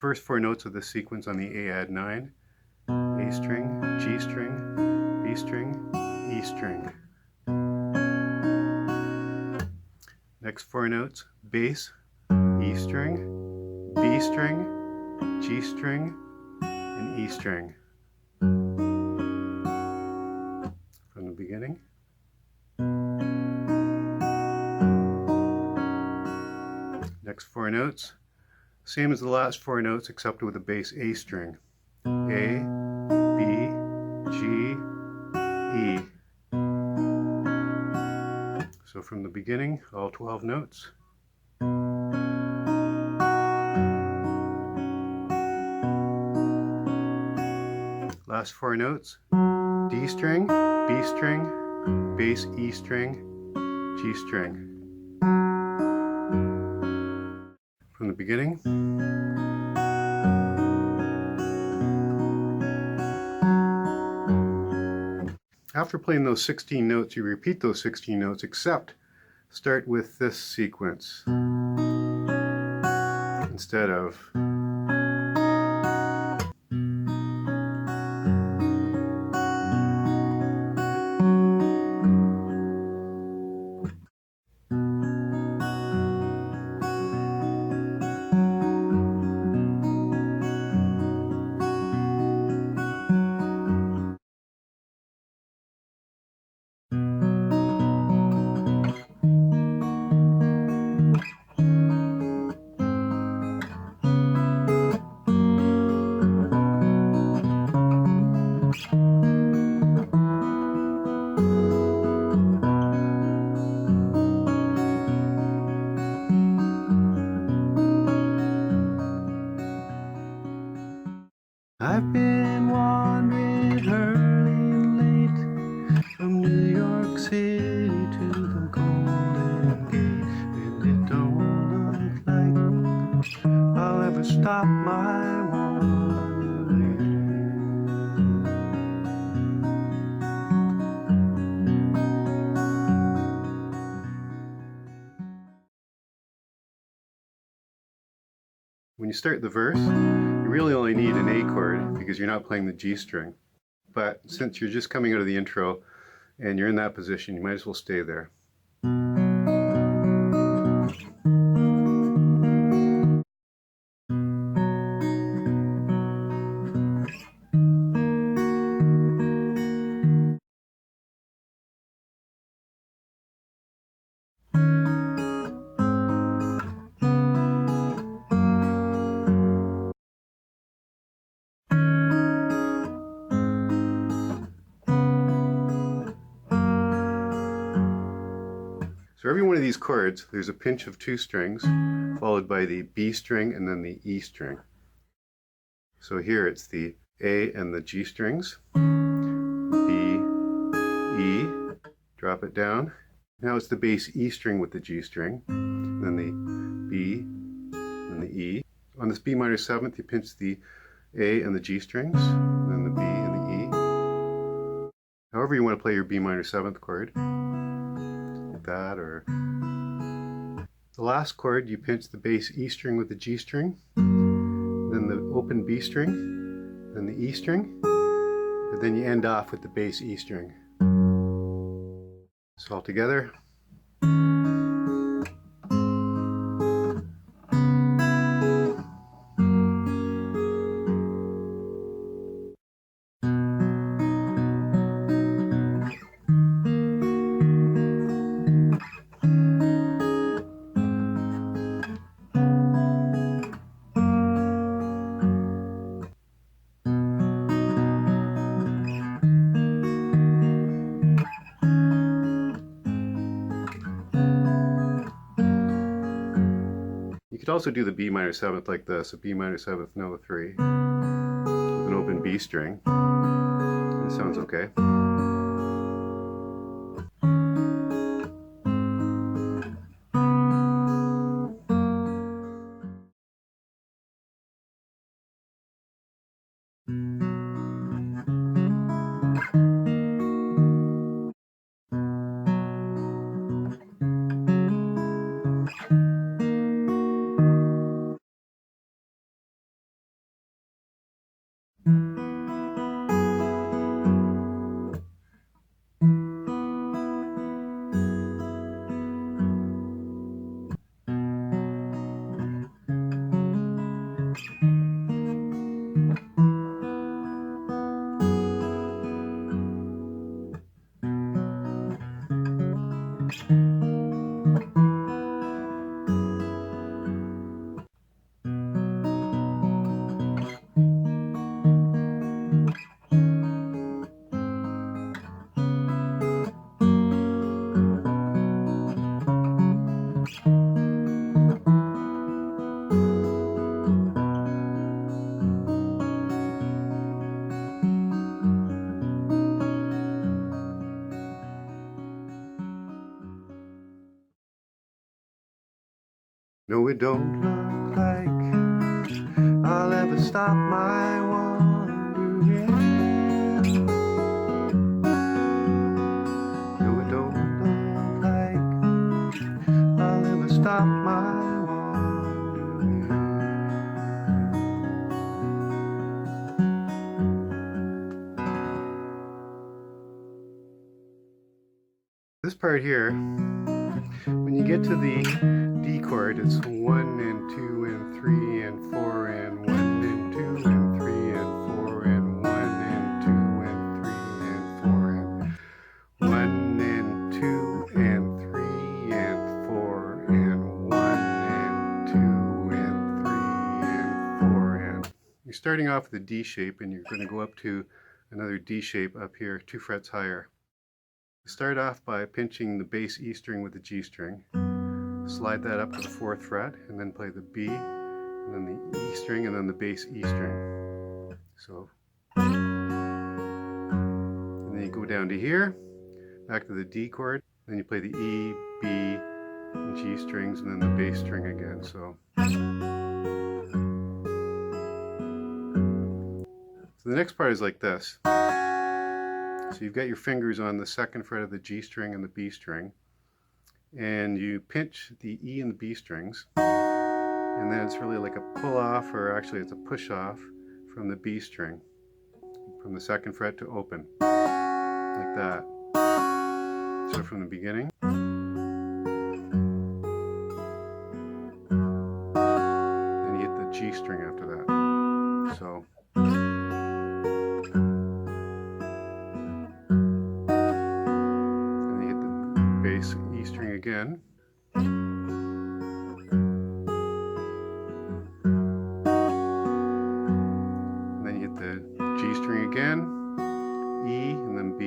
first four notes of this sequence on the A add 9, A string, G string, B string, E string. Next four notes, bass, E string, B string, G string, and E string. From the beginning. Next four notes, same as the last four notes except with a bass A string. A, B, G, E. So from the beginning, all 12 notes. Last four notes, D string, B string, bass E string, G string. From the beginning. After playing those 16 notes, you repeat those 16 notes, except start with this sequence instead of I've been wandering early and late from New York City to the Golden Gate, and it don't look like I'll ever stop my wandering. When you start the verse, you really only need an A chord because you're not playing the G string. But since you're just coming out of the intro and you're in that position, you might as well stay there. So every one of these chords, there's a pinch of two strings, followed by the B string and then the E string. So here it's the A and the G strings, B, E, drop it down. Now it's the bass E string with the G string, then the B, and the E. On this B minor 7th, you pinch the A and the G strings, then the B and the E. However you want to play your B minor 7th chord. That, or the last chord, you pinch the bass E string with the G string, then the open B string, then the E string, but then you end off with the bass E string. So all together. You could also do the B minor 7th like this, a B minor 7th, no 3, with an open B string. It sounds okay. No, it don't look like I'll ever stop my wandering. No, it don't look like I'll ever stop my wandering. This part here, when you get to the D chord, it's 1 and 2 and 3 and 4 and 1 and 2 and 3 and 4 and 1 and 2 and 3 and 4 and 1 and 2 and 3 and 4 and 1 and 2 and 3 and 4 and... You're starting off with a D shape and you're going to go up to another D shape up here, 2 frets higher. Start off by pinching the bass E string with the G string, slide that up to the 4th fret, and then play the B, and then the E string, and then the bass E string. So, and then you go down to here, back to the D chord, then you play the E, B, and G strings, and then the bass string again. So the next part is like this. So you've got your fingers on the 2nd fret of the G string and the B string, and you pinch the E and the B strings, and then it's really like a pull off, or actually it's a push off from the B string, from the 2nd fret to open, like that. So from the beginning, then you hit the G string after that. So bass E string again, and then you hit the G string again, E, and then B.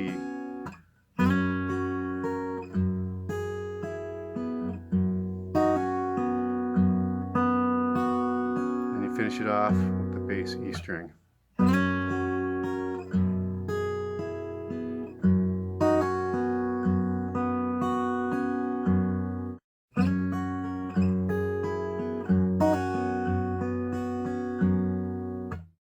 And you finish it off with the bass E string.